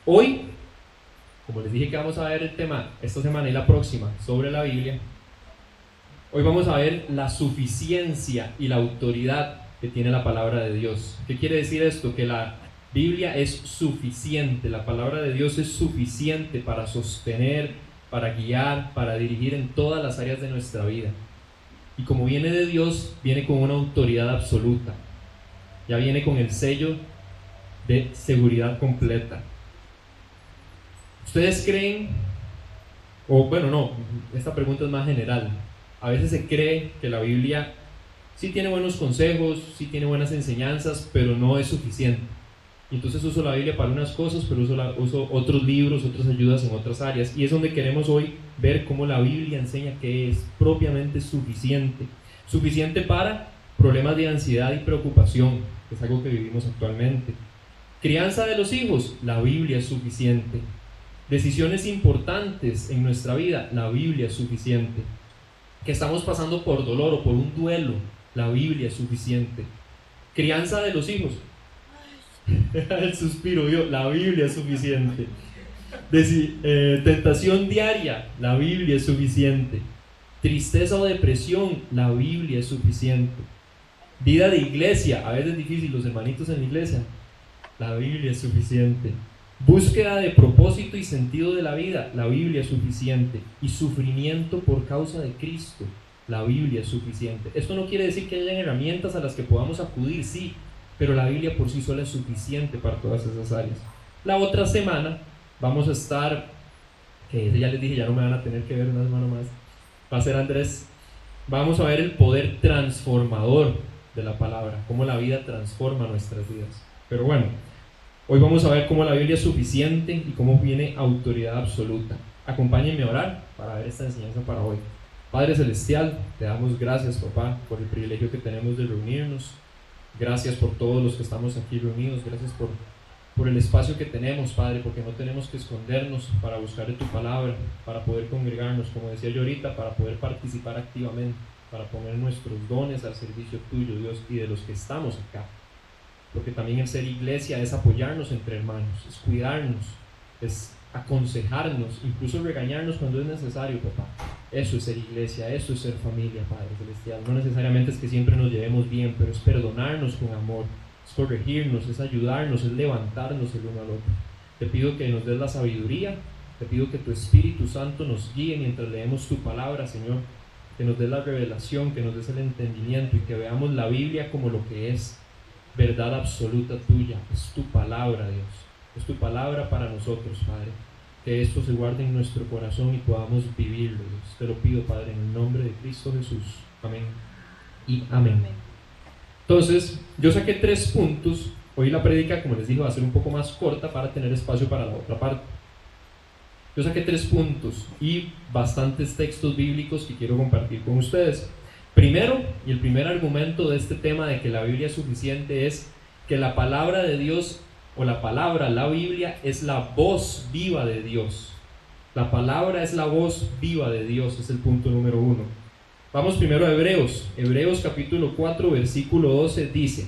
Hoy, como les dije que vamos a ver el tema esta semana y la próxima sobre la Biblia, hoy vamos a ver la suficiencia y la autoridad que tiene la palabra de Dios. ¿Qué quiere decir esto? Que la Biblia es suficiente, la palabra de Dios es suficiente para sostener, para guiar, para dirigir en todas las áreas de nuestra vida. Y como viene de Dios, viene con una autoridad absoluta. Ya viene con el sello de seguridad completa. ¿Ustedes creen, o bueno, no, esta pregunta es más general, a veces se cree que la Biblia sí tiene buenos consejos, sí tiene buenas enseñanzas, pero no es suficiente? Y entonces uso la Biblia para unas cosas, pero uso otros libros, otras ayudas en otras áreas. Y es donde queremos hoy ver cómo la Biblia enseña que es propiamente suficiente. Suficiente para problemas de ansiedad y preocupación, que es algo que vivimos actualmente. Crianza de los hijos, la Biblia es suficiente. Decisiones importantes en nuestra vida, la Biblia es suficiente. Que estamos pasando por dolor o por un duelo, la Biblia es suficiente. Crianza de los hijos, el suspiro, la Biblia es suficiente. Tentación diaria, la Biblia es suficiente. Tristeza o depresión, la Biblia es suficiente. Vida de iglesia, a veces es difícil, los hermanitos en la iglesia, la Biblia es suficiente. Búsqueda de propósito y sentido de la vida, la Biblia es suficiente. Y sufrimiento por causa de Cristo, la Biblia es suficiente. Esto no quiere decir que haya herramientas a las que podamos acudir, sí, pero la Biblia por sí sola es suficiente para todas esas áreas. La otra semana vamos a estar, que ya les dije, ya no me van a tener que ver una semana más, va a ser Andrés. Vamos a ver el poder transformador de la palabra, cómo la vida transforma nuestras vidas. Pero bueno, hoy vamos a ver cómo la Biblia es suficiente y cómo viene autoridad absoluta. Acompáñenme a orar para ver esta enseñanza para hoy. Padre Celestial, te damos gracias, papá, por el privilegio que tenemos de reunirnos. Gracias por todos los que estamos aquí reunidos. Gracias por el espacio que tenemos, Padre, porque no tenemos que escondernos para buscar de tu palabra, para poder congregarnos, como decía yo ahorita, para poder participar activamente, para poner nuestros dones al servicio tuyo, Dios, y de los que estamos acá. Porque también el ser iglesia es apoyarnos entre hermanos, es cuidarnos, es aconsejarnos, incluso regañarnos cuando es necesario, papá. Eso es ser iglesia, eso es ser familia, Padre Celestial. No necesariamente es que siempre nos llevemos bien, pero es perdonarnos con amor, es corregirnos, es ayudarnos, es levantarnos el uno al otro. Te pido que nos des la sabiduría, te pido que tu Espíritu Santo nos guíe mientras leemos tu palabra, Señor, que nos des la revelación, que nos des el entendimiento y que veamos la Biblia como lo que es, verdad absoluta tuya. Es tu palabra, Dios, es tu palabra para nosotros, Padre. Que esto se guarde en nuestro corazón y podamos vivirlo, Dios. Te lo pido, Padre, en el nombre de Cristo Jesús. Amén y amén. Entonces, yo saqué 3 puntos. Hoy la prédica, como les dije, va a ser un poco más corta para tener espacio para la otra parte. Yo saqué 3 puntos y bastantes textos bíblicos que quiero compartir con ustedes. Primero, y el primer argumento de este tema de que la Biblia es suficiente, es que la palabra de Dios, o la palabra, la Biblia, es la voz viva de Dios. La palabra es la voz viva de Dios, es el punto número 1. Vamos primero a Hebreos. Hebreos capítulo 4, versículo 12 dice: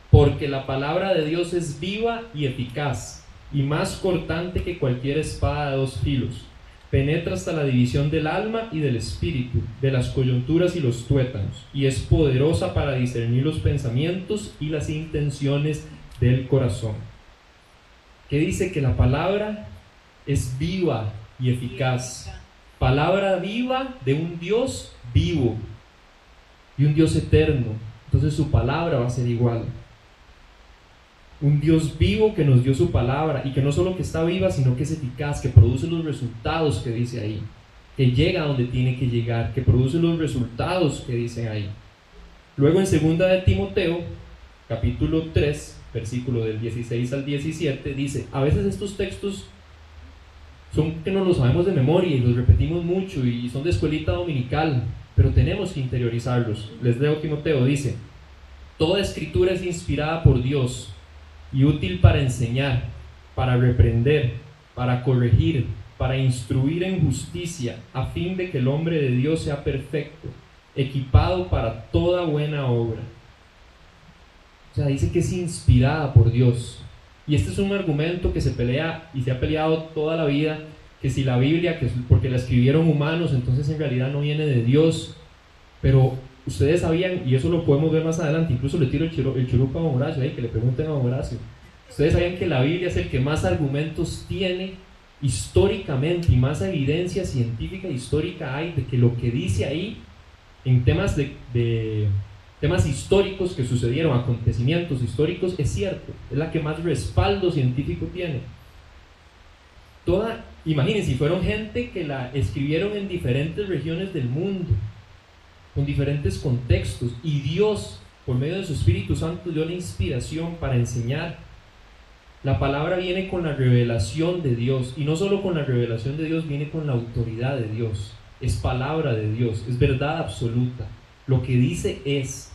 porque la palabra de Dios es viva y eficaz, y más cortante que cualquier espada de 2 filos. Penetra hasta la división del alma y del espíritu, de las coyunturas y los tuétanos, y es poderosa para discernir los pensamientos y las intenciones del corazón. ¿Qué dice? Que la palabra es viva y eficaz. Palabra viva de un Dios vivo y un Dios eterno. Entonces su palabra va a ser igual. Un Dios vivo que nos dio su palabra, y que no solo que está viva, sino que es eficaz, que produce los resultados que dice ahí, que llega a donde tiene que llegar, que produce los resultados que dicen ahí. Luego en 2 de Timoteo, capítulo 3, versículo del 16 al 17, dice: a veces estos textos son que no los sabemos de memoria y los repetimos mucho y son de escuelita dominical, pero tenemos que interiorizarlos. Les leo Timoteo, dice: toda escritura es inspirada por Dios y útil para enseñar, para reprender, para corregir, para instruir en justicia, a fin de que el hombre de Dios sea perfecto, equipado para toda buena obra. O sea, dice que es inspirada por Dios. Y este es un argumento que se pelea y se ha peleado toda la vida, que si la Biblia, que es porque la escribieron humanos, entonces en realidad no viene de Dios. Pero ustedes sabían, y eso lo podemos ver más adelante, incluso le tiro el churupa a don Horacio, que le pregunten a don Horacio. Ustedes sabían que la Biblia es el que más argumentos tiene históricamente y más evidencia científica e histórica hay de que lo que dice ahí en temas de temas históricos que sucedieron, acontecimientos históricos, es cierto, es la que más respaldo científico tiene. Imagínense, fueron gente que la escribieron en diferentes regiones del mundo, con diferentes contextos, y Dios, por medio de su Espíritu Santo, dio la inspiración para enseñar. La palabra viene con la revelación de Dios, y no solo con la revelación de Dios, viene con la autoridad de Dios. Es palabra de Dios, es verdad absoluta. Lo que dice es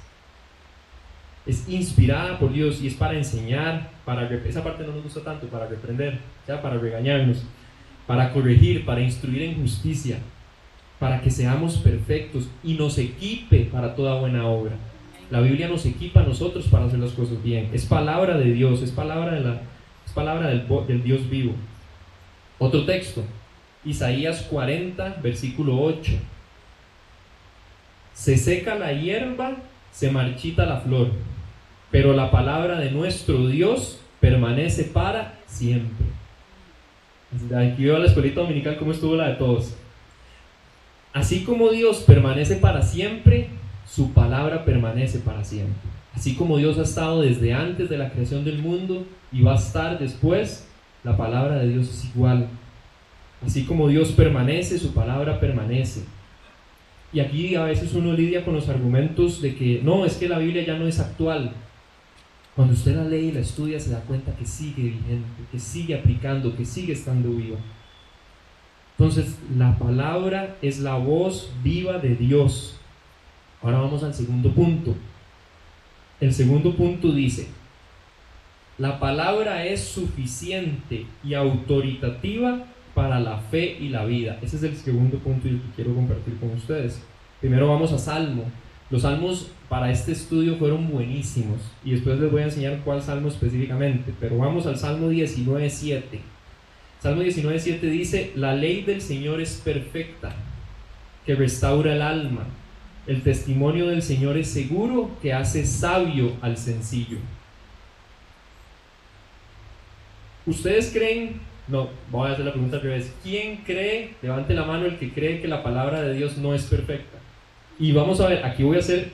inspirada por Dios y es para enseñar, esa parte no nos gusta tanto, para reprender, para regañarnos, para corregir, para instruir en justicia, para que seamos perfectos y nos equipe para toda buena obra. La Biblia nos equipa a nosotros para hacer las cosas bien. Es palabra de Dios, es palabra del Dios vivo. Otro texto, Isaías 40, versículo 8. Se seca la hierba, se marchita la flor, pero la palabra de nuestro Dios permanece para siempre. Aquí veo a la escuelita dominical cómo estuvo la de todos. Así como Dios permanece para siempre, su palabra permanece para siempre. Así como Dios ha estado desde antes de la creación del mundo y va a estar después, la palabra de Dios es igual. Así como Dios permanece, su palabra permanece. Y aquí a veces uno lidia con los argumentos de que no, es que la Biblia ya no es actual. Cuando usted la lee y la estudia se da cuenta que sigue vigente, que sigue aplicando, que sigue estando viva. Entonces, la palabra es la voz viva de Dios. Ahora vamos al segundo punto. El segundo punto dice: la palabra es suficiente y autoritativa para la fe y la vida. Ese es el segundo punto y el que quiero compartir con ustedes. Primero vamos a Salmo. Los salmos para este estudio fueron buenísimos y después les voy a enseñar cuál salmo específicamente, pero vamos al Salmo 19:7. Salmo 19:7 dice: la ley del Señor es perfecta, que restaura el alma. El testimonio del Señor es seguro, que hace sabio al sencillo. ¿Ustedes creen? No, voy a hacer la pregunta al revés. ¿Quién cree? Levante la mano el que cree que la palabra de Dios no es perfecta. Y vamos a ver, aquí voy a ser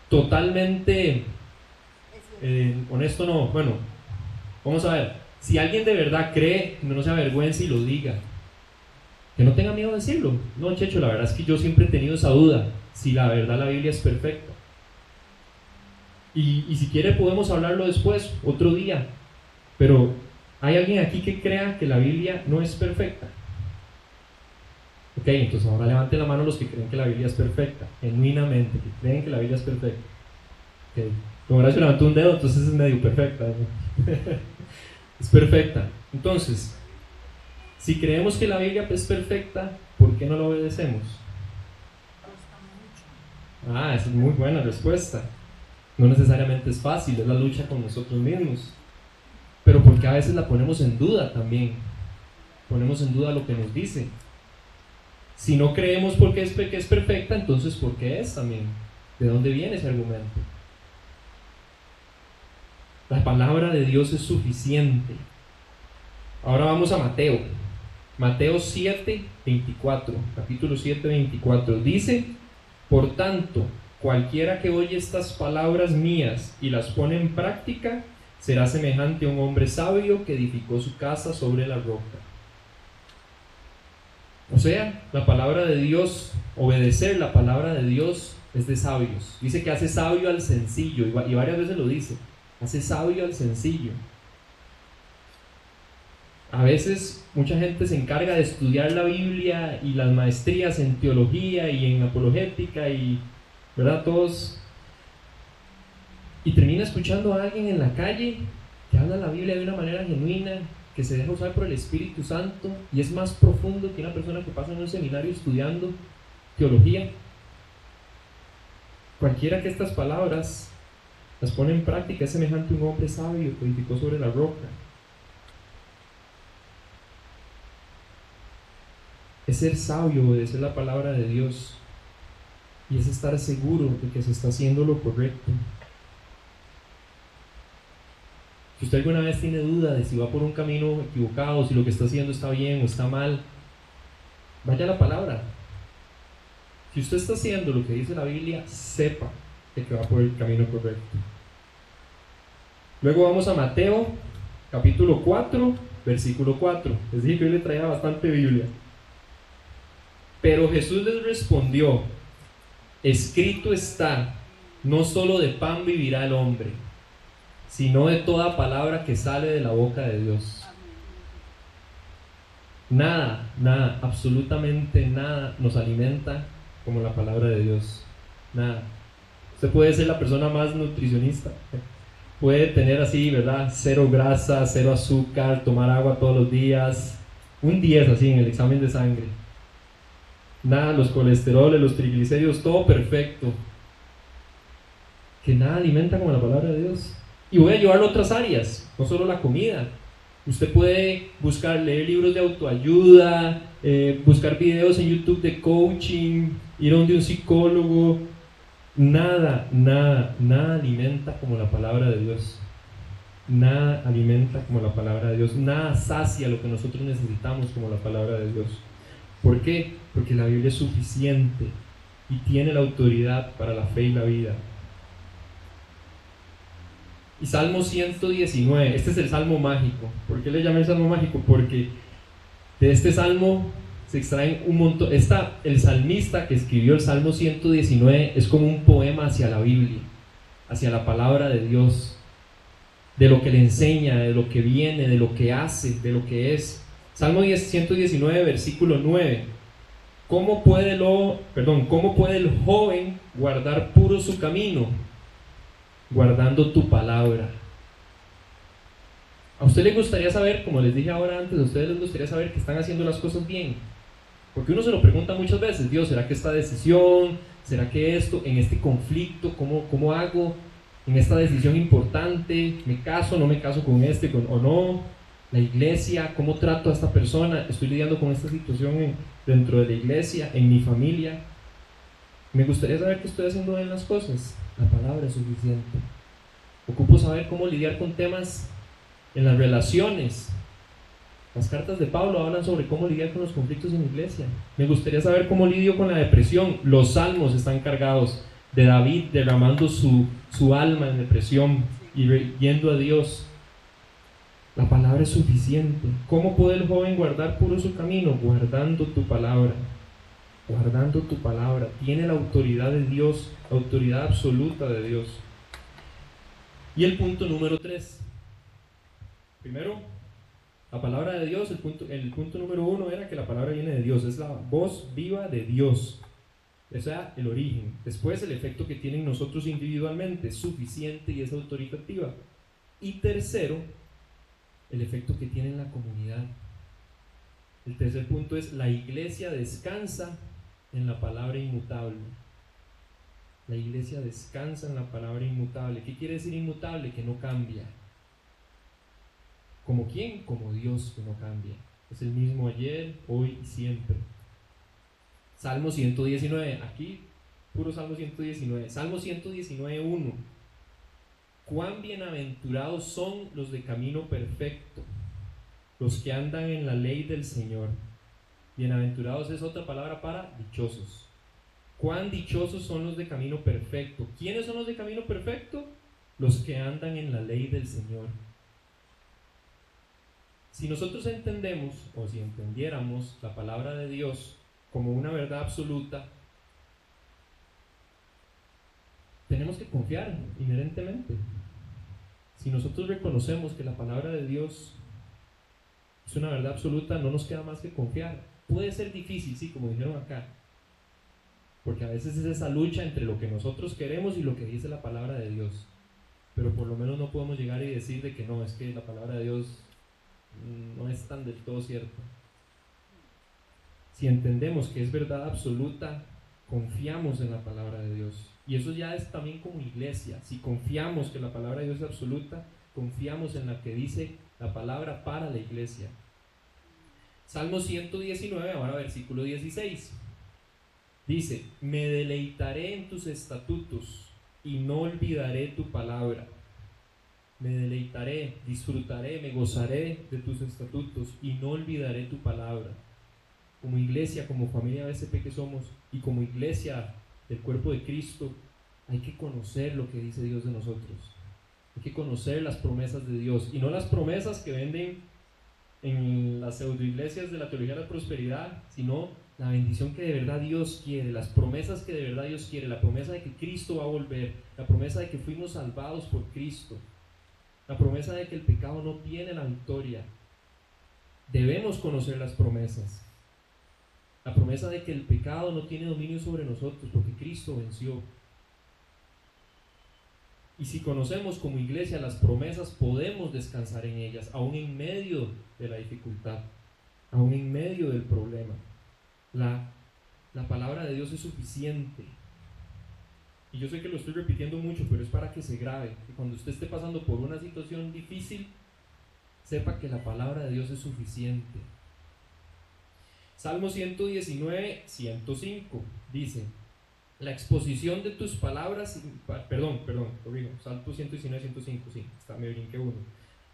totalmente honesto, no. Bueno, vamos a ver. Si alguien de verdad cree, no se avergüence y lo diga. Que no tenga miedo de decirlo. No, Checho, la verdad es que yo siempre he tenido esa duda. Si la verdad la Biblia es perfecta. Y si quiere podemos hablarlo después, otro día. Pero ¿hay alguien aquí que crea que la Biblia no es perfecta? Ok, entonces ahora levante la mano los que creen que la Biblia es perfecta, genuinamente, que creen que la Biblia es perfecta. Okay. Como Horacio levantó un dedo, entonces es medio perfecta, ¿no? Es perfecta. Entonces, si creemos que la Biblia es perfecta, ¿por qué no la obedecemos? Esa es muy buena respuesta. No necesariamente es fácil, es la lucha con nosotros mismos. Pero porque a veces la ponemos en duda también. Ponemos en duda lo que nos dice. Si no creemos porque es perfecta, entonces ¿por qué es también? ¿De dónde viene ese argumento? La palabra de Dios es suficiente. Ahora vamos a Mateo. Mateo 7:24, capítulo 7:24. Dice: por tanto, cualquiera que oye estas palabras mías y las pone en práctica, será semejante a un hombre sabio que edificó su casa sobre la roca. O sea, la palabra de Dios, obedecer la palabra de Dios es de sabios. Dice que hace sabio al sencillo, y varias veces lo dice, hace sabio al sencillo. A veces mucha gente se encarga de estudiar la Biblia y las maestrías en teología y en apologética y, ¿verdad? Todos, y termina escuchando a alguien en la calle que habla la Biblia de una manera genuina, que se deja usar por el Espíritu Santo y es más profundo que una persona que pasa en un seminario estudiando teología. Cualquiera que estas palabras las pone en práctica es semejante a un hombre sabio que edificó sobre la roca. es ser sabio, obedecer la palabra de Dios, y es estar seguro de que se está haciendo lo correcto. Si usted alguna vez tiene duda de si va por un camino equivocado, si lo que está haciendo está bien o está mal, vaya a la palabra. Si usted está haciendo lo que dice la Biblia, sepa que va por el camino correcto. Luego vamos a Mateo, capítulo 4, versículo 4. Les dije que hoy le traía bastante Biblia. Pero Jesús les respondió: escrito está, no solo de pan vivirá el hombre, sino de toda palabra que sale de la boca de Dios. Nada, absolutamente nada nos alimenta como la palabra de Dios. Nada. Usted puede ser la persona más nutricionista, puede tener así, ¿verdad? 0 grasa, 0 azúcar, tomar agua todos los días, un 10 así en el examen de sangre. Nada, los colesteroles, los triglicéridos, todo perfecto. Que nada alimenta como la palabra de Dios. Y voy a llevarlo a otras áreas, no solo la comida. Usted puede buscar, leer libros de autoayuda, buscar videos en YouTube de coaching, ir a donde un psicólogo. Nada alimenta como la palabra de Dios. Nada alimenta como la palabra de Dios. Nada sacia lo que nosotros necesitamos como la palabra de Dios. ¿Por qué? Porque la Biblia es suficiente y tiene la autoridad para la fe y la vida. Y Salmo 119, este es el Salmo mágico. ¿Por qué le llamé el Salmo mágico? Porque de este Salmo se extraen un montón. El salmista que escribió el Salmo 119 es como un poema hacia la Biblia, hacia la palabra de Dios, de lo que le enseña, de lo que viene, de lo que hace, de lo que es. Salmo 119, versículo 9. ¿Cómo puede el joven guardar puro su camino? Guardando tu palabra. ¿A usted le gustaría saber, como les dije ahora antes, a ustedes les gustaría saber que están haciendo las cosas bien? Porque uno se lo pregunta muchas veces: Dios, ¿será que esta decisión, será que esto, en este conflicto, cómo hago en esta decisión importante? ¿Me caso, no me caso con o no? La iglesia, ¿cómo trato a esta persona? ¿Estoy lidiando con esta situación dentro de la iglesia, en mi familia? Me gustaría saber que estoy haciendo bien las cosas. La palabra es suficiente. Ocupo saber cómo lidiar con temas en las relaciones. Las cartas de Pablo hablan sobre cómo lidiar con los conflictos en la iglesia. Me gustaría saber cómo lidio con la depresión. Los salmos están cargados de David derramando su alma en depresión y yendo a Dios. La palabra es suficiente. ¿Cómo puede el joven guardar puro su camino? Guardando tu palabra. Guardando tu palabra. Tiene la autoridad de Dios, la autoridad absoluta de Dios. Y el punto número 3. Primero, la palabra de Dios. El punto número 1 era que la palabra viene de Dios, es la voz viva de Dios, o sea, el origen. Después, el efecto que tiene en nosotros individualmente es suficiente y es autoritativa. Y tercero, el efecto que tiene en la comunidad. El tercer punto es: la iglesia descansa en la palabra inmutable. La iglesia descansa en la palabra inmutable. ¿Qué quiere decir inmutable? Que no cambia. ¿Como quién? Como Dios, que no cambia. Es el mismo ayer, hoy y siempre. Salmo 119, aquí puro Salmo 119. Salmo 119, 1. Cuán bienaventurados son los de camino perfecto, los que andan en la ley del Señor. Bienaventurados es otra palabra para dichosos. Cuán dichosos son los de camino perfecto. ¿Quiénes son los de camino perfecto? Los que andan en la ley del Señor. Si nosotros entendemos, o si entendiéramos la palabra de Dios como una verdad absoluta, tenemos que confiar inherentemente. Si nosotros reconocemos que la palabra de Dios es una verdad absoluta, no nos queda más que confiar. Puede ser difícil, sí, como dijeron acá, porque a veces es esa lucha entre lo que nosotros queremos y lo que dice la palabra de Dios. Pero por lo menos no podemos llegar y decir de que no, es que la palabra de Dios no es tan del todo cierto. Si entendemos que es verdad absoluta, confiamos en la palabra de Dios. Y eso ya es también como iglesia. Si confiamos que la palabra de Dios es absoluta, confiamos en la que dice la palabra para la iglesia. Salmo 119, ahora versículo 16. Dice: me deleitaré en tus estatutos y no olvidaré tu palabra. Me deleitaré, disfrutaré, me gozaré de tus estatutos y no olvidaré tu palabra. Como iglesia, como familia BCP que somos, y como iglesia del cuerpo de Cristo, hay que conocer lo que dice Dios de nosotros. Hay que conocer las promesas de Dios, y no las promesas que venden en las pseudoiglesias de la teología de la prosperidad, sino la bendición que de verdad Dios quiere, las promesas que de verdad Dios quiere, la promesa de que Cristo va a volver, la promesa de que fuimos salvados por Cristo, la promesa de que el pecado no tiene la victoria. Debemos conocer las promesas. La promesa de que el pecado no tiene dominio sobre nosotros porque Cristo venció. Y si conocemos como iglesia las promesas, podemos descansar en ellas, aún en medio de la dificultad, aún en medio del problema. La palabra de Dios es suficiente. Y yo sé que lo estoy repitiendo mucho, pero es para que se grabe, que cuando usted esté pasando por una situación difícil, sepa que la palabra de Dios es suficiente. Salmo 119, 105 dice: la exposición de tus palabras, corrijo, Salmo 119, 105, sí, me brinqué uno.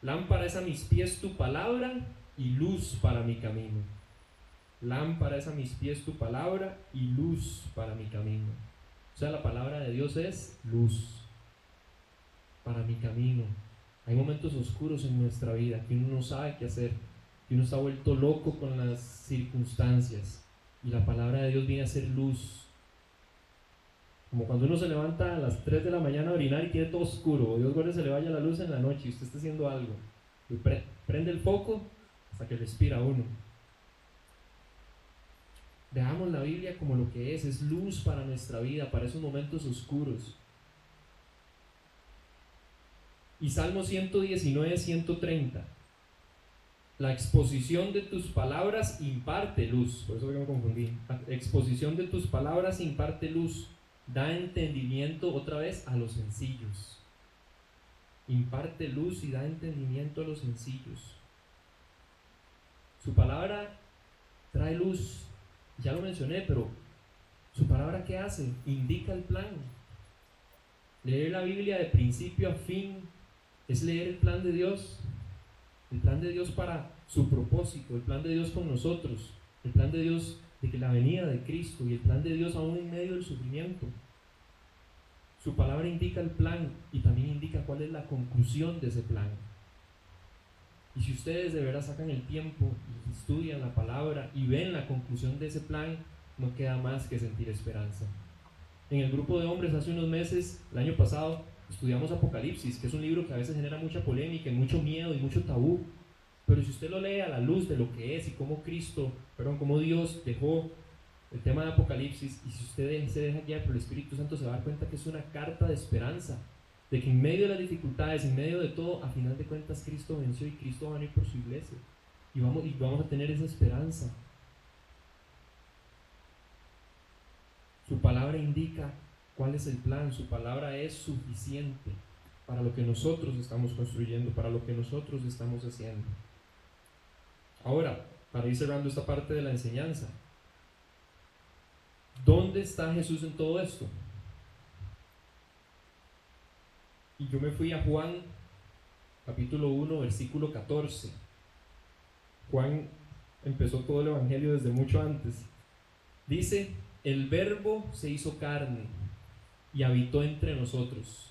Lámpara es a mis pies tu palabra y luz para mi camino. Lámpara es a mis pies tu palabra y luz para mi camino. O sea, la palabra de Dios es luz para mi camino. Hay momentos oscuros en nuestra vida que uno no sabe qué hacer, que uno está vuelto loco con las circunstancias, y la palabra de Dios viene a ser luz. Como cuando uno se levanta a las 3 de la mañana a orinar y tiene todo oscuro, o Dios guarde se le vaya la luz en la noche y usted está haciendo algo, y prende el foco hasta que respira uno. Veamos la Biblia como lo que es luz para nuestra vida, para esos momentos oscuros. Y Salmo 119, 130: la exposición de tus palabras imparte luz. Por eso que me confundí. La exposición de tus palabras imparte luz, da entendimiento, otra vez, a los sencillos. Imparte luz y da entendimiento a los sencillos. Su palabra trae luz, ya lo mencioné, pero su palabra, ¿qué hace? Indica el plan. Leer la Biblia de principio a fin es leer el plan de Dios. El plan de Dios para su propósito, el plan de Dios con nosotros, el plan de Dios de que la venida de Cristo, y el plan de Dios aún en medio del sufrimiento. Su palabra indica el plan y también indica cuál es la conclusión de ese plan. Y si ustedes de verdad sacan el tiempo y estudian la palabra y ven la conclusión de ese plan, no queda más que sentir esperanza. En el grupo de hombres hace unos meses, el año pasado, estudiamos Apocalipsis, que es un libro que a veces genera mucha polémica y mucho miedo y mucho tabú, pero si usted lo lee a la luz de lo que es y cómo cómo Dios dejó el tema de Apocalipsis, y si usted se deja guiar por el Espíritu Santo, se va a dar cuenta que es una carta de esperanza, de que en medio de las dificultades, en medio de todo, a final de cuentas Cristo venció y Cristo va a venir por su iglesia, y vamos a tener esa esperanza. Su palabra indica cuál es el plan, su palabra es suficiente para lo que nosotros estamos construyendo, para lo que nosotros estamos haciendo. Ahora, para ir cerrando esta parte de la enseñanza, ¿dónde está Jesús en todo esto? Y yo me fui a Juan, capítulo 1, versículo 14. Juan empezó todo el evangelio desde mucho antes. Dice: el Verbo se hizo carne y habitó entre nosotros,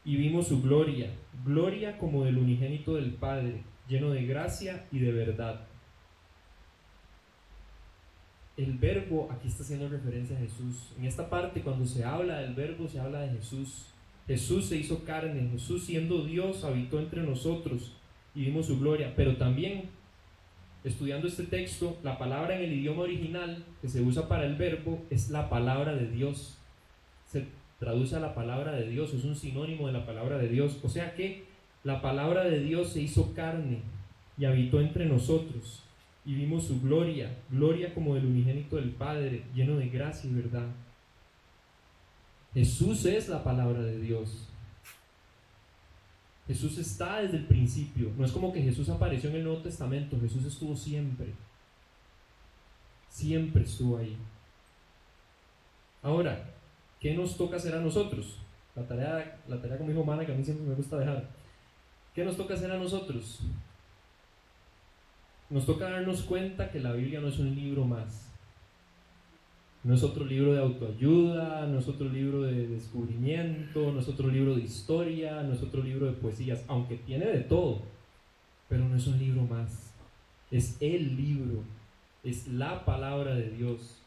y vimos su gloria, gloria como del unigénito del Padre, lleno de gracia y de verdad. El Verbo aquí está haciendo referencia a Jesús. En esta parte, cuando se habla del Verbo, se habla de Jesús. Jesús se hizo carne, Jesús siendo Dios habitó entre nosotros y vimos su gloria. Pero también, estudiando este texto, la palabra en el idioma original que se usa para el Verbo es la palabra de Dios. Se traduce a la palabra de Dios, es un sinónimo de la palabra de Dios. O sea que la palabra de Dios se hizo carne y habitó entre nosotros, y vimos su gloria, gloria como del unigénito del Padre, lleno de gracia y verdad. Jesús es la palabra de Dios. Jesús está desde el principio. No es como que Jesús apareció en el Nuevo Testamento. Jesús estuvo siempre. Siempre estuvo ahí. Ahora, ¿qué nos toca hacer a nosotros? La tarea como dijo Mana, que a mí siempre me gusta dejar. ¿Qué nos toca hacer a nosotros? Nos toca darnos cuenta que la Biblia no es un libro más. No es otro libro de autoayuda, no es otro libro de descubrimiento, no es otro libro de historia, no es otro libro de poesías, aunque tiene de todo, pero no es un libro más. Es el libro, es la palabra de Dios,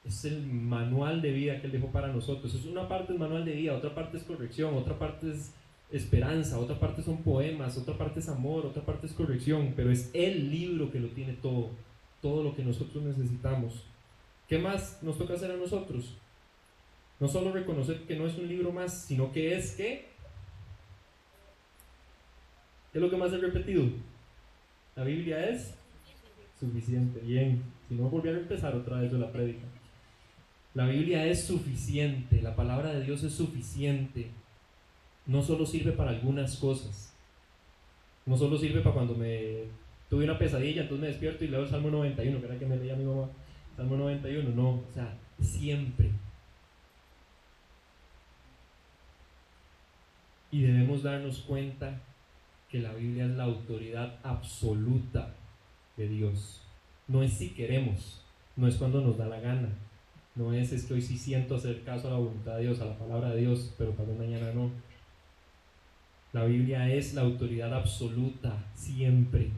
es el manual de vida que Él dejó para nosotros. Es una parte del manual de vida, otra parte es corrección, otra parte es esperanza, otra parte son poemas, otra parte es amor, otra parte es corrección, pero es el libro que lo tiene todo, todo lo que nosotros necesitamos. ¿Qué más nos toca hacer a nosotros? No solo reconocer que no es un libro más, sino que es ¿qué? ¿Qué es lo que más he repetido? La Biblia es suficiente. Bien, si no volví a empezar otra vez de la prédica. La Biblia es suficiente, la palabra de Dios es suficiente. No solo sirve para algunas cosas. No solo sirve para cuando me tuve una pesadilla, entonces me despierto y leo el Salmo 91, que era que me leía mi mamá. Salmo 91, no, o sea, siempre. Y debemos darnos cuenta que la Biblia es la autoridad absoluta de Dios. No es si queremos, no es cuando nos da la gana, no es que hoy sí siento hacer caso a la voluntad de Dios, a la palabra de Dios, pero para mañana no. La Biblia es la autoridad absoluta, siempre.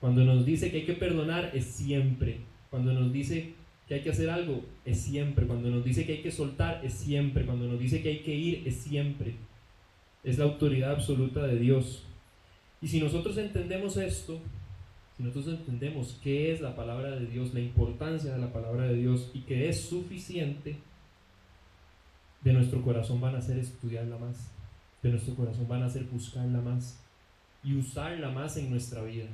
Cuando nos dice que hay que perdonar, es siempre. Cuando nos dice que hay que hacer algo, es siempre. Cuando nos dice que hay que soltar, es siempre. Cuando nos dice que hay que ir, es siempre. Es la autoridad absoluta de Dios. Y si nosotros entendemos esto, si nosotros entendemos qué es la palabra de Dios, la importancia de la palabra de Dios y que es suficiente, de nuestro corazón van a ser estudiarla más, de nuestro corazón van a ser buscarla más y usarla más en nuestra vida.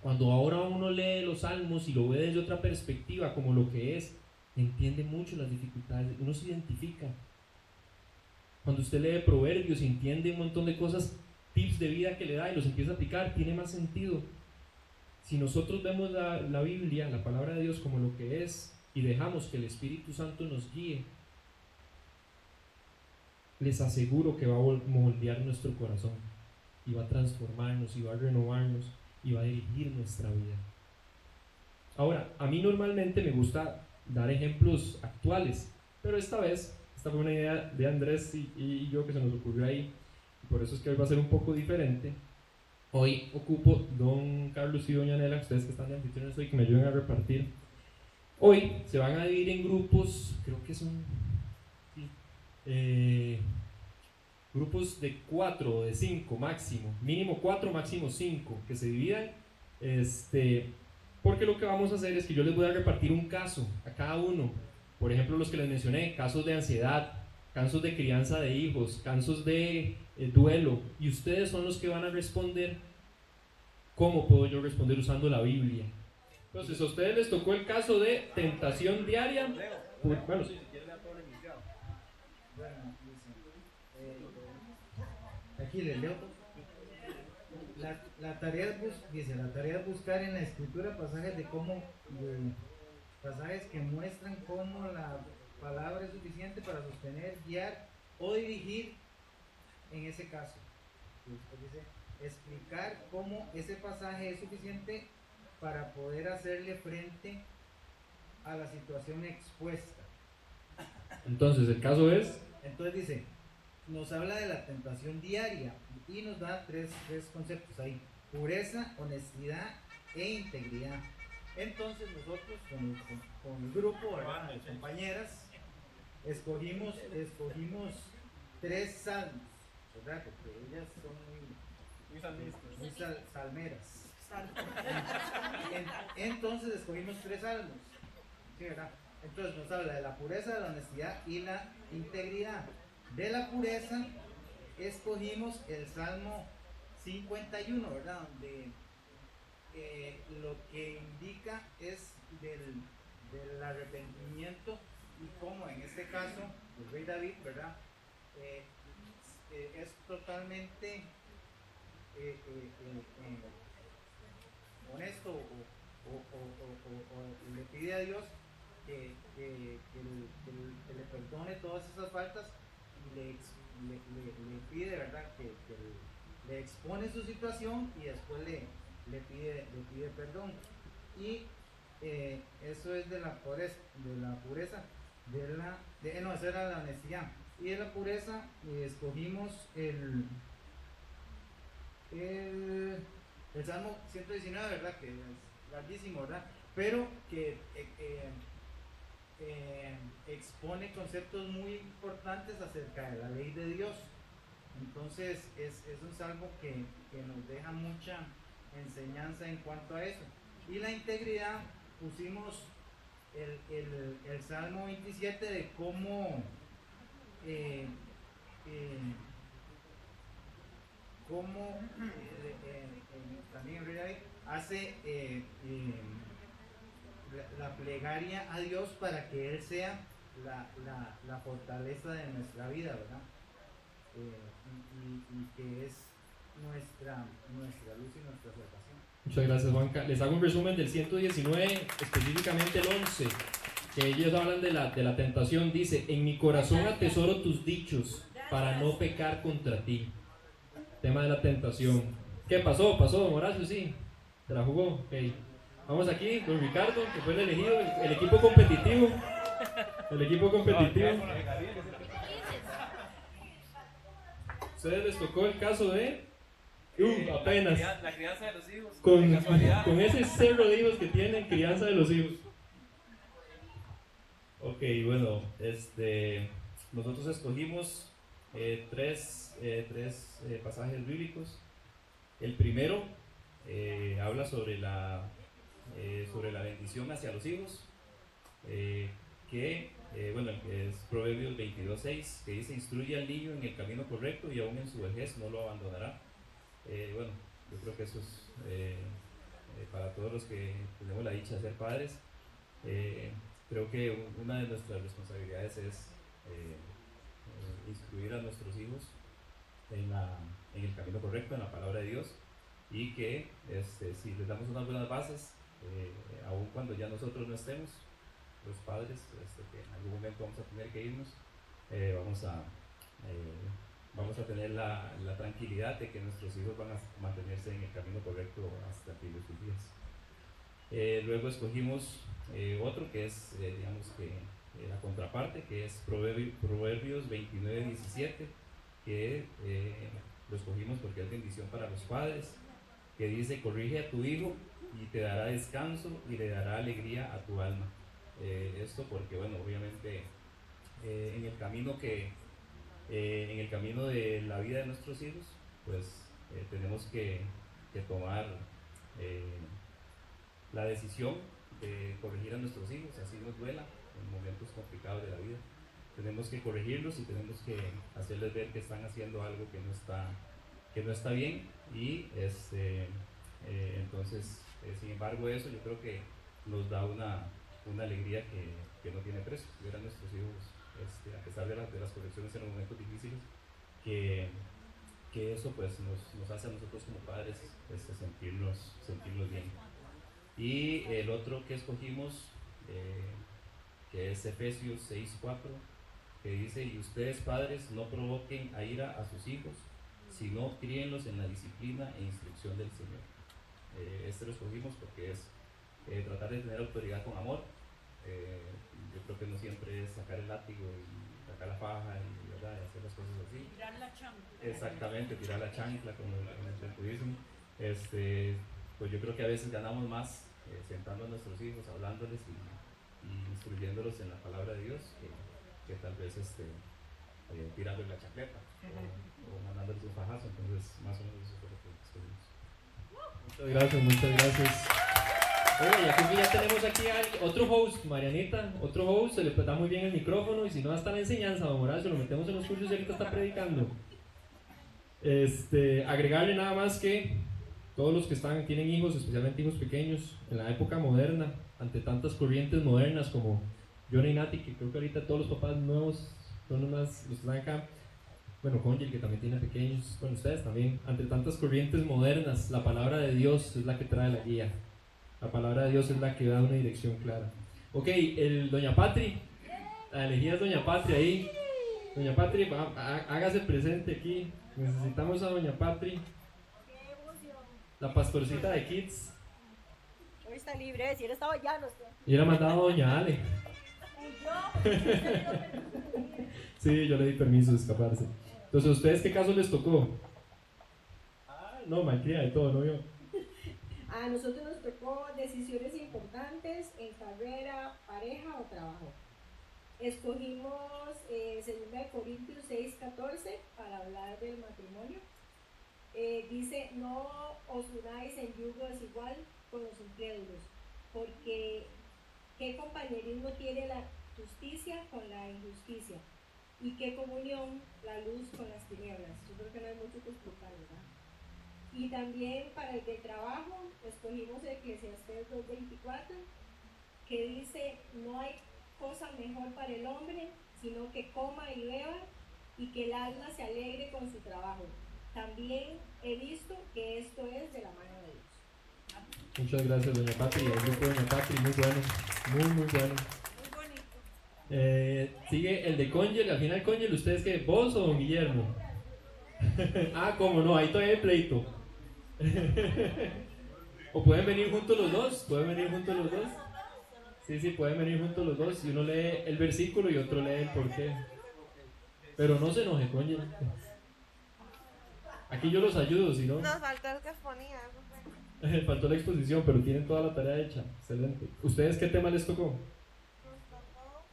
Cuando ahora uno lee los salmos y lo ve desde otra perspectiva, como lo que es, entiende mucho las dificultades, uno se identifica. Cuando usted lee Proverbios y entiende un montón de cosas, tips de vida que le da y los empieza a aplicar, tiene más sentido. Si nosotros vemos la Biblia, la palabra de Dios como lo que es, y dejamos que el Espíritu Santo nos guíe, les aseguro que va a moldear nuestro corazón, y va a transformarnos, y va a renovarnos, y va a dirigir nuestra vida. Ahora, a mí normalmente me gusta dar ejemplos actuales, pero esta fue una idea de Andrés y yo que se nos ocurrió ahí, y por eso es que hoy va a ser un poco diferente. Hoy ocupo don Carlos y doña Nela, ustedes que están de anfitriones hoy, que me ayuden a repartir. Hoy se van a dividir en grupos, creo que son grupos de 4 o de 5 máximo, mínimo 4, máximo 5, que se dividan, porque lo que vamos a hacer es que yo les voy a repartir un caso a cada uno. Por ejemplo, los que les mencioné, casos de ansiedad, casos de crianza de hijos, casos de duelo, y ustedes son los que van a responder. ¿Cómo puedo yo responder usando la Biblia? Entonces, a ustedes les tocó el caso de tentación diaria. Bueno, aquí les leo. La tarea es buscar en la escritura pasajes que muestran cómo la palabra es suficiente para sostener, guiar o dirigir en ese caso. Después dice, explicar cómo ese pasaje es suficiente para poder hacerle frente a la situación expuesta. Entonces, el caso es... Entonces dice, nos habla de la tentación diaria y nos da tres conceptos ahí: pureza, honestidad e integridad. Entonces nosotros con el grupo, ¿verdad?, las compañeras, escogimos 3 salmos, ¿verdad?, porque ellas son muy salmeras. Entonces escogimos 3 salmos, ¿sí, verdad? Entonces nos habla de la pureza, de la honestidad y la integridad. De la pureza escogimos el Salmo 51, ¿verdad?, donde lo que indica es del arrepentimiento y cómo en este caso el rey David, ¿verdad?, es es totalmente honesto o le pide a Dios que le perdone todas esas faltas y le pide, ¿verdad? Que le expone su situación y después le pide perdón. Y eso es de la pureza, no, eso era la honestidad. Y de la pureza escogimos el Salmo 119, ¿verdad? Que es larguísimo, ¿verdad? Pero que expone conceptos muy importantes acerca de la ley de Dios. Entonces es un salmo que nos deja mucha enseñanza en cuanto a eso. Y la integridad, pusimos el Salmo 27 de cómo también hace la plegaria a Dios para que Él sea la fortaleza de nuestra vida, ¿verdad? Y que es nuestra luz y nuestra salvación. Muchas gracias, Juanca. Les hago un resumen del 119, específicamente el 11, que ellos hablan de la tentación. Dice: en mi corazón atesoro tus dichos para no pecar contra ti. Tema de la tentación. ¿Qué pasó? ¿Pasó, don Horacio? Sí. ¿Se la jugó? Ok. Vamos aquí con Ricardo, que fue el elegido, el equipo competitivo. El equipo competitivo. Ustedes les tocó el caso de... apenas. La crianza de los hijos. Con ese cerro de hijos que tienen, crianza de los hijos. Ok, bueno, nosotros escogimos tres pasajes bíblicos. El primero habla sobre la bendición hacia los hijos, que es Proverbios 22:6, que dice: instruye al niño en el camino correcto y aún en su vejez no lo abandonará. Yo creo que eso es para todos los que tenemos la dicha de ser padres. Creo que una de nuestras responsabilidades es instruir a nuestros hijos en el camino correcto, en la palabra de Dios, y que si les damos unas buenas bases, aun cuando ya nosotros no estemos, los padres, que en algún momento vamos a tener que irnos, vamos a tener la tranquilidad de que nuestros hijos van a mantenerse en el camino correcto hasta el fin de sus días. Luego escogimos otro que es, la contraparte, que es Proverbios 29:17, que lo escogimos porque es bendición para los padres, que dice: corrige a tu hijo y te dará descanso y le dará alegría a tu alma. Esto porque, obviamente en el camino de la vida de nuestros hijos, pues tenemos que tomar la decisión de corregir a nuestros hijos, así nos duela en momentos complicados de la vida. Tenemos que corregirlos y tenemos que hacerles ver que están haciendo algo que no está bien, y entonces, sin embargo, eso yo creo que nos da una alegría que no tiene precio, ver a nuestros hijos, a pesar de las correcciones en los momentos difíciles, que eso pues nos hace a nosotros como padres sentirnos bien. Y el otro que escogimos, que es Efesios 6:4, que dice: y ustedes, padres, no provoquen a ira a sus hijos, sino críenlos en la disciplina e instrucción del Señor. Lo escogimos porque es tratar de tener autoridad con amor. Yo creo que no siempre es sacar el látigo y sacar la faja y, ¿verdad?, hacer las cosas así. Tirar la chancla. Exactamente, tirar la chancla, como el budismo. Pues yo creo que a veces ganamos más sentando a nuestros hijos, hablándoles y instruyéndolos en la palabra de Dios, que tal vez tirándoles la chancleta o mandándoles un fajazo. Entonces, más o menos eso fue lo que escogimos. Muchas gracias. Oye, y aquí ya tenemos aquí a otro host, Marianita, otro host, se le da muy bien el micrófono, y si no está la enseñanza, don Horacio, lo metemos en los cursos y ahorita está predicando. Agregarle nada más que todos los que tienen hijos, especialmente hijos pequeños, en la época moderna, ante tantas corrientes modernas como Johnny y Nati, que creo que ahorita todos los papás nuevos son los que están acá, bueno, Cónyel, que también tiene pequeños, bueno, ustedes también, ante tantas corrientes modernas, la palabra de Dios es la que trae la guía. La palabra de Dios es la que da una dirección clara. Ok, Doña Patri, la elegida es Doña Patri ahí. Doña Patri, hágase presente aquí. Necesitamos a Doña Patri, la pastorcita de Kids. Hoy está libre, si él estaba ya no está. Y era mandado a Doña Ale. Y yo, Sí, yo le di permiso de escaparse. Entonces, ¿a ustedes qué caso les tocó? Ah, no, malcria y todo, ¿no yo? a nosotros nos tocó decisiones importantes en carrera, pareja o trabajo. Escogimos 2 Corintios 6:14 para hablar del matrimonio. Dice, no os unáis en yugo desigual con los incrédulos, porque ¿qué compañerismo tiene la justicia con la injusticia? ¿Y qué comunión la luz con las tinieblas? Yo creo que no hay mucho que explicar, ¿verdad? Y también para el del trabajo, escogimos Eclesiastés 2:24, que dice, no hay cosa mejor para el hombre, sino que coma y beba, y que el alma se alegre con su trabajo. También he visto que esto es de la mano de Dios. Muchas gracias, Doña Patri. El grupo de Doña Patri, muy bueno, muy bueno. Muy bonito. Sigue el de Cónyel. Al final, Cónyel, ¿ustedes qué? ¿Vos o don Guillermo? Ah, cómo no, ahí todavía hay pleito. O pueden venir juntos los dos. Sí, pueden venir juntos los dos. Y uno lee el versículo y otro lee el porqué. Pero no se enoje, Cónyel. Aquí yo los ayudo, si no. Nos faltó el que exponía. Faltó la exposición, pero tienen toda la tarea hecha. Excelente. ¿Ustedes qué tema les tocó? Nos tocó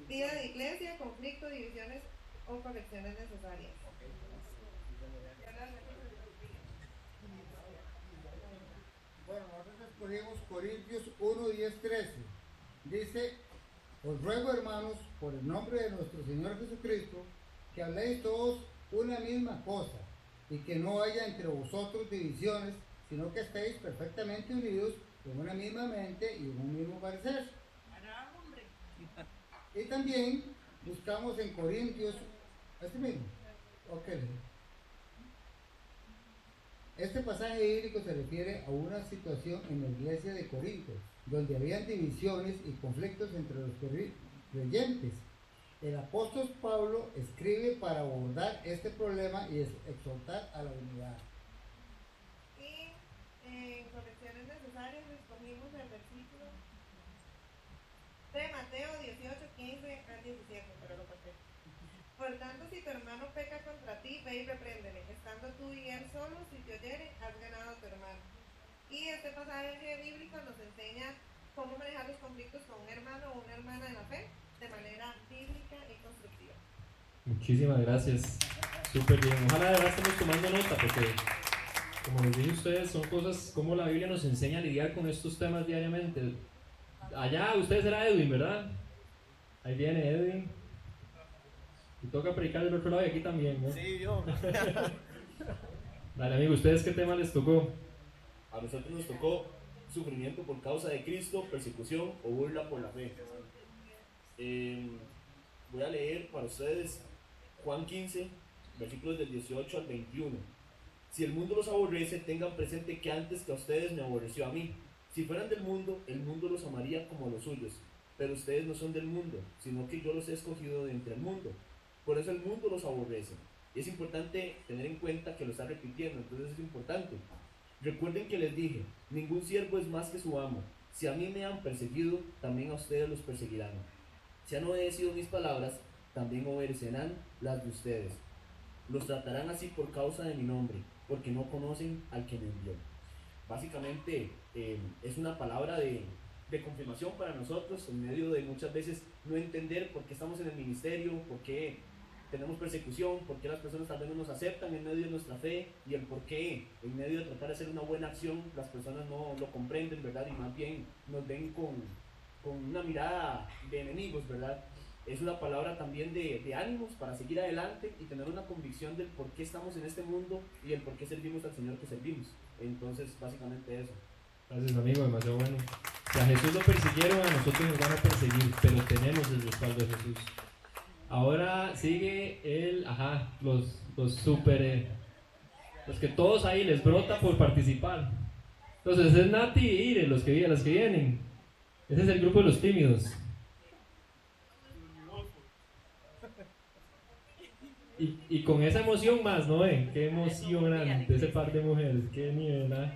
vida de iglesia, conflicto, divisiones o correcciones necesarias. Bueno, nosotros escogimos Corintios 1, 10, 13. Dice, os ruego, hermanos, por el nombre de nuestro Señor Jesucristo, que habléis todos una misma cosa, y que no haya entre vosotros divisiones, sino que estéis perfectamente unidos en una misma mente y en un mismo parecer. Y también buscamos en Corintios, este mismo, ok. Este pasaje bíblico se refiere a una situación en la iglesia de Corinto, donde habían divisiones y conflictos entre los creyentes. El apóstol Pablo escribe para abordar este problema y exhortar a la unidad. Y en correcciones necesarias escogimos el versículo de Mateo 18, 15 al 17, pero lo pasé. Por tanto, si tu hermano peca contra ti, ve y repréndele. Estando tú y él solos, si te oyere, has ganado a tu hermano. Y este pasaje bíblico nos enseña cómo manejar los conflictos con un hermano o una hermana en la fe de manera bíblica y constructiva. Muchísimas gracias. Súper bien. Ojalá de verdad estemos tomando nota, porque como les dije a ustedes, son cosas como la Biblia nos enseña a lidiar con estos temas diariamente. Allá ustedes era Edwin, ¿verdad? Ahí viene Edwin. Y toca predicar del otro lado y aquí también, ¿no? Sí, yo. Dale, amigo, ¿ustedes qué tema les tocó? A nosotros nos tocó sufrimiento por causa de Cristo, persecución o burla por la fe. Voy a leer para ustedes Juan 15, versículos del 18 al 21. Si el mundo los aborrece, tengan presente que antes que a ustedes me aborreció a mí. Si fueran del mundo, el mundo los amaría como a los suyos. Pero ustedes no son del mundo, sino que yo los he escogido de entre el mundo. Por eso el mundo los aborrece. Y es importante tener en cuenta que lo está repitiendo, entonces es importante. Recuerden que les dije, ningún siervo es más que su amo. Si a mí me han perseguido, también a ustedes los perseguirán. Si han obedecido mis palabras, también obedecerán las de ustedes. Los tratarán así por causa de mi nombre, porque no conocen al que me envió. Básicamente es una palabra de confirmación para nosotros, en medio de muchas veces no entender por qué estamos en el ministerio, por qué tenemos persecución, por qué las personas tal vez no nos aceptan en medio de nuestra fe, y el por qué en medio de tratar de hacer una buena acción las personas no lo comprenden, ¿verdad? Y más bien nos ven con una mirada de enemigos, ¿verdad? Es una palabra también de ánimos para seguir adelante y tener una convicción del por qué estamos en este mundo y el por qué servimos al Señor que servimos. Entonces, básicamente eso. Gracias, amigo, demasiado bueno. Si a Jesús lo persiguieron, a nosotros nos van a perseguir, pero tenemos el respaldo de Jesús. Ahora sigue los super, los que todos ahí les brota por participar. Entonces es Nati y Ire los que vienen. Ese es el grupo de los tímidos. Y con esa emoción más, ¿no ven? Qué emocionante ese par de mujeres, qué nivel, ¿ah?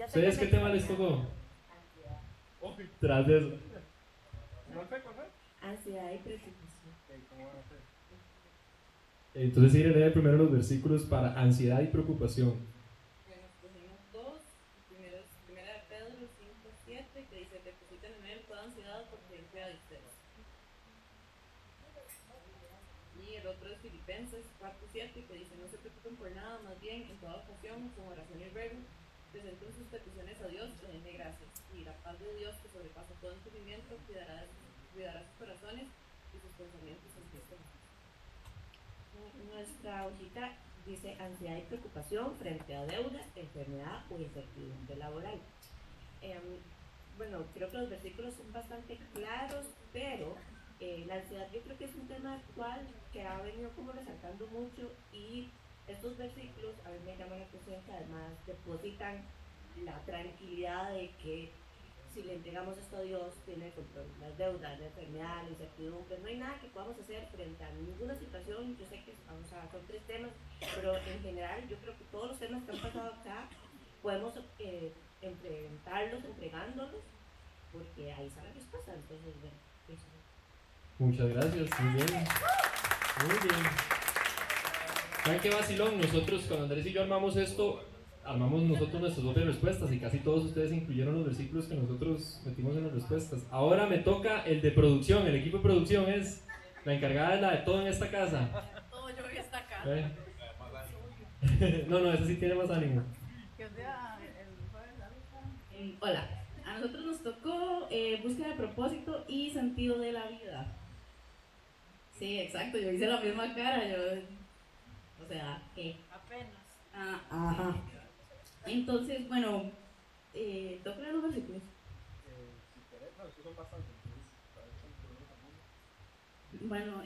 ¿Ustedes qué tema les tocó? Tras de eso. Ansiedad y preocupación. Entonces Ire lee primero los versículos para ansiedad y preocupación. Bueno, escogimos dos. Primera de Pedro 5:7, que dice: depositen en él toda ansiedad porque él cuida de ustedes. Y el otro es Filipenses 4:7, que dice: no se preocupen por nada, más bien en toda ocasión, con oración y ruego, presenten sus peticiones a Dios y denle gracias. Y la paz de Dios, que sobrepasa todo entendimiento, cuidará sus corazones y sus pensamientos en Cristo. Nuestra hojita dice: ansiedad y preocupación frente a deuda, enfermedad o incertidumbre laboral. Bueno, creo que los versículos son bastante claros, pero la ansiedad yo creo que es un tema actual que ha venido como resaltando mucho, y estos versículos a mí me llaman la atención que además depositan la tranquilidad de que si le entregamos esto a Dios, tiene el control. Las deudas, la enfermedad, la incertidumbre, no hay nada que podamos hacer frente a ninguna situación. Yo sé que son 3 temas, pero en general yo creo que todos los temas que han pasado acá podemos enfrentarlos entregándolos, porque ahí está la respuesta. Entonces, bueno, eso. Muchas gracias, muy bien. Muy bien. ¿Saben qué vacilón? Nosotros, cuando Andrés y yo armamos esto, armamos nosotros nuestras propias respuestas y casi todos ustedes incluyeron los versículos que nosotros metimos en las respuestas. Ahora me toca el de producción. El equipo de producción es la encargada de todo en esta casa. Todo yo voy hasta acá. No, ese sí tiene más ánimo. Hola, a nosotros nos tocó búsqueda de propósito y sentido de la vida. Sí, exacto, yo hice la misma cara, o sea, ¿qué? Apenas. Ajá. Entonces, bueno, toca leer los versículos. Bueno,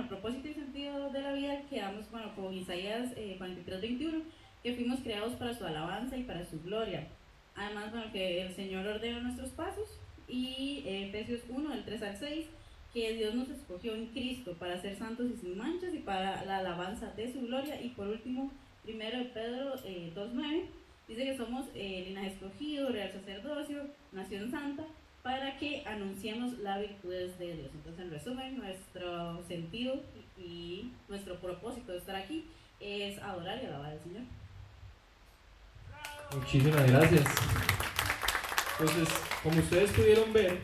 propósito y sentido de la vida quedamos con Isaías 43:21, que fuimos creados para su alabanza y para su gloria. Además, que el Señor ordena nuestros pasos, y Efesios 1, del 3 al 6, que Dios nos escogió en Cristo para ser santos y sin manchas y para la alabanza de su gloria. Y por último, 1 de Pedro 2:9, dice que somos linaje escogido, real sacerdocio, nación santa, para que anunciemos las virtudes de Dios. Entonces, en resumen, nuestro sentido y nuestro propósito de estar aquí es adorar y alabar al Señor. Muchísimas gracias. Entonces, como ustedes pudieron ver,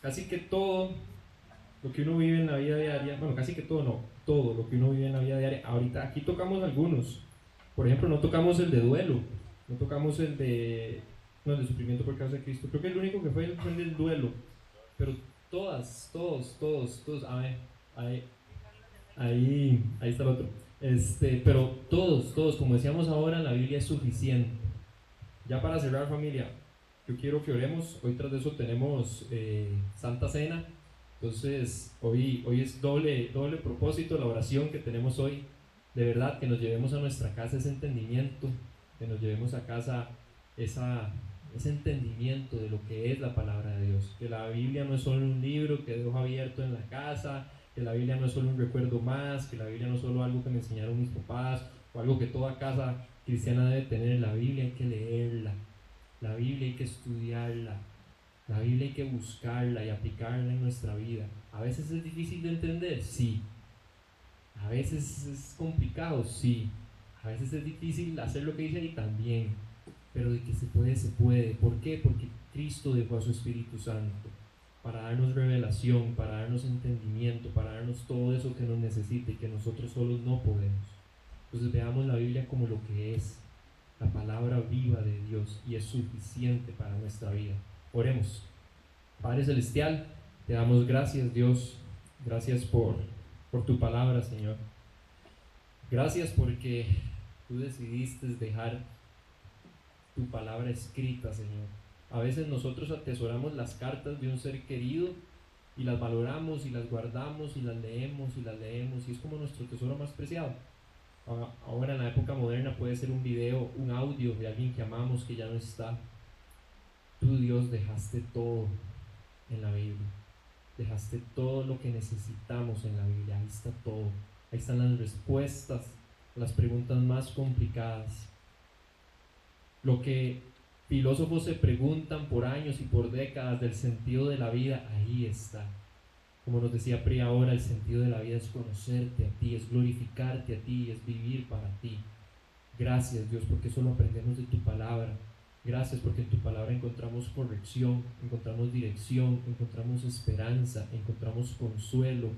casi que todo lo que uno vive en la vida diaria, bueno, casi que todo no, todo lo que uno vive en la vida diaria, ahorita aquí tocamos algunos. Por ejemplo, no tocamos el de duelo, no tocamos el de sufrimiento por causa de Cristo. Creo que el único que fue el del duelo, pero todos, a ver, ahí está el otro. Pero todos, como decíamos ahora, la Biblia es suficiente. Ya para cerrar, familia, yo quiero que oremos. Hoy tras de eso tenemos Santa Cena. Entonces, hoy es doble propósito la oración que tenemos hoy. De verdad, que nos llevemos a nuestra casa ese entendimiento, que nos llevemos a casa ese entendimiento de lo que es la palabra de Dios. Que la Biblia no es solo un libro que dejo abierto en la casa, que la Biblia no es solo un recuerdo más, que la Biblia no es solo algo que me enseñaron mis papás o algo que toda casa cristiana debe tener. La Biblia hay que leerla, la Biblia hay que estudiarla, la Biblia hay que buscarla y aplicarla en nuestra vida. A veces es difícil de entender, sí. A veces es complicado, sí. A veces es difícil hacer lo que dice ahí también. Pero de que se puede, se puede. ¿Por qué? Porque Cristo dejó a su Espíritu Santo para darnos revelación, para darnos entendimiento, para darnos todo eso que nos necesita y que nosotros solos no podemos. Entonces veamos la Biblia como lo que es, la palabra viva de Dios, y es suficiente para nuestra vida. Oremos. Padre Celestial, te damos gracias, Dios. Gracias por tu palabra, Señor. Gracias porque tú decidiste dejar tu palabra escrita, Señor. A veces nosotros atesoramos las cartas de un ser querido y las valoramos y las guardamos y las leemos y las leemos y es como nuestro tesoro más preciado. Ahora en la época moderna puede ser un video, un audio de alguien que amamos que ya no está. Tú, Dios, dejaste todo en la Biblia. Dejaste todo lo que necesitamos en la Biblia. Ahí está todo. Ahí están las respuestas a las preguntas más complicadas. Lo que filósofos se preguntan por años y por décadas del sentido de la vida, ahí está. Como nos decía Pri ahora, el sentido de la vida es conocerte a ti, es glorificarte a ti, es vivir para ti. Gracias, Dios, porque eso lo aprendemos de tu palabra. Gracias porque en tu palabra encontramos corrección, encontramos dirección, encontramos esperanza, encontramos consuelo,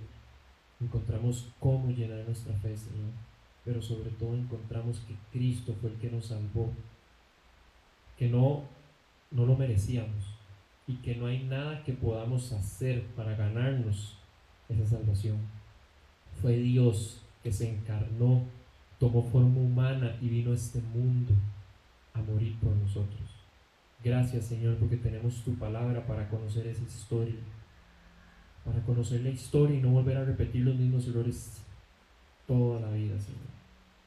encontramos cómo llenar nuestra fe, Señor. Pero sobre todo encontramos que Cristo fue el que nos salvó, que no lo merecíamos y que no hay nada que podamos hacer para ganarnos esa salvación. Fue Dios que se encarnó, tomó forma humana y vino a este mundo a morir por nosotros. Gracias, Señor, porque tenemos tu palabra para conocer esa historia, para conocer la historia y no volver a repetir los mismos errores toda la vida, Señor.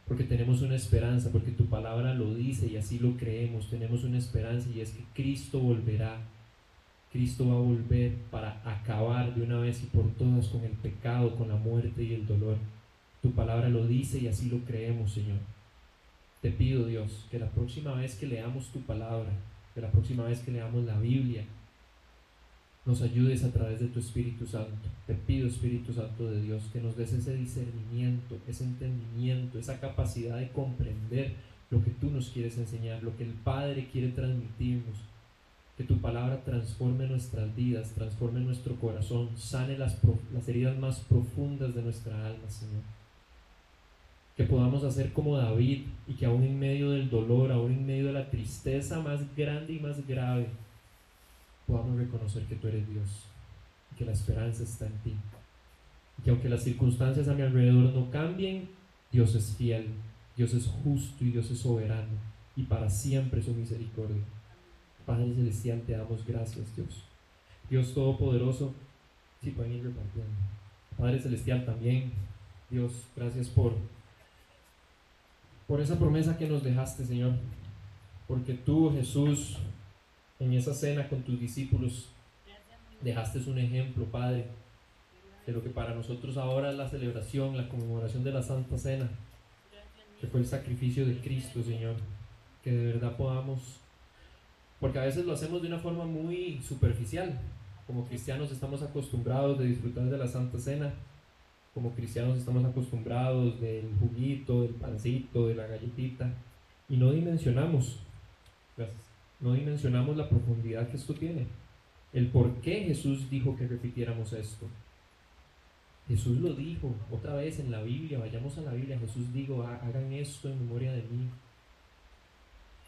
Porque tenemos una esperanza, porque tu palabra lo dice y así lo creemos. Tenemos una esperanza y es que Cristo volverá. Cristo va a volver para acabar de una vez y por todas con el pecado, con la muerte y el dolor. Tu palabra lo dice y así lo creemos, Señor. Te pido, Dios, que la próxima vez que leamos tu palabra, que la próxima vez que leamos la Biblia, nos ayudes a través de tu Espíritu Santo. Te pido, Espíritu Santo de Dios, que nos des ese discernimiento, ese entendimiento, esa capacidad de comprender lo que tú nos quieres enseñar, lo que el Padre quiere transmitirnos. Que tu palabra transforme nuestras vidas, transforme nuestro corazón, sane las heridas más profundas de nuestra alma, Señor. Que podamos hacer como David y que aún en medio del dolor, aún en medio de la tristeza más grande y más grave, podamos reconocer que tú eres Dios y que la esperanza está en ti. Y que aunque las circunstancias a mi alrededor no cambien, Dios es fiel, Dios es justo y Dios es soberano y para siempre su misericordia. Padre Celestial, te damos gracias, Dios. Dios Todopoderoso, si pueden ir repartiendo. Padre Celestial también, Dios, gracias por esa promesa que nos dejaste, Señor. Porque tú, Jesús, en esa cena con tus discípulos, dejaste un ejemplo, Padre, de lo que para nosotros ahora es la celebración, la conmemoración de la Santa Cena, que fue el sacrificio de Cristo, Señor. Que de verdad podamos, porque a veces lo hacemos de una forma muy superficial. Como cristianos estamos acostumbrados de disfrutar de la Santa Cena. Como cristianos estamos acostumbrados del juguito, del pancito, de la galletita. Y no dimensionamos, no dimensionamos la profundidad que esto tiene. El por qué Jesús dijo que repitiéramos esto. Jesús lo dijo otra vez en la Biblia. Vayamos a la Biblia. Jesús dijo, hagan esto en memoria de mí.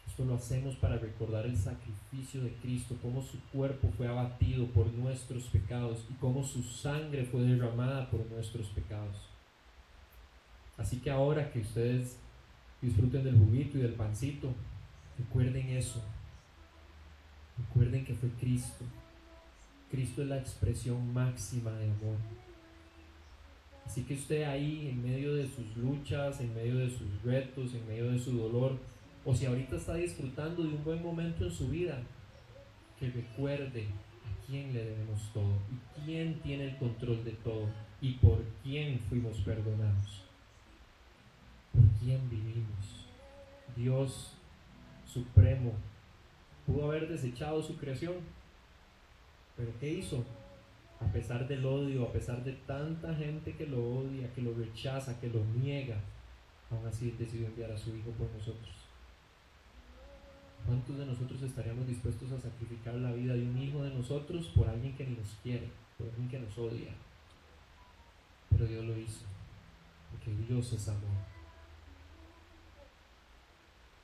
Esto lo hacemos para recordar el sacrificio de Cristo, cómo su cuerpo fue abatido por nuestros pecados y cómo su sangre fue derramada por nuestros pecados. Así que ahora que ustedes disfruten del juguito y del pancito, recuerden eso. Recuerden que fue Cristo. Cristo es la expresión máxima de amor. Así que usted ahí, en medio de sus luchas, en medio de sus retos, en medio de su dolor, o si ahorita está disfrutando de un buen momento en su vida, que recuerde a quién le debemos todo y quién tiene el control de todo y por quién fuimos perdonados, por quién vivimos. Dios supremo pudo haber desechado su creación, pero ¿qué hizo? A pesar del odio, a pesar de tanta gente que lo odia, que lo rechaza, que lo niega, aún así decidió enviar a su Hijo por nosotros. ¿Cuántos de nosotros estaríamos dispuestos a sacrificar la vida de un hijo de nosotros por alguien que ni nos quiere, por alguien que nos odia? Pero Dios lo hizo, porque Dios es amor.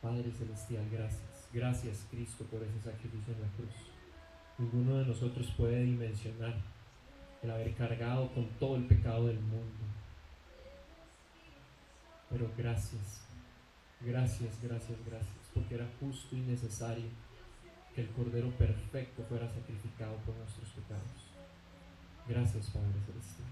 Padre Celestial, gracias. Gracias, Cristo, por ese sacrificio en la cruz. Ninguno de nosotros puede dimensionar el haber cargado con todo el pecado del mundo. Pero gracias, gracias, gracias, gracias, porque era justo y necesario que el Cordero perfecto fuera sacrificado por nuestros pecados. Gracias, Padre Celestial.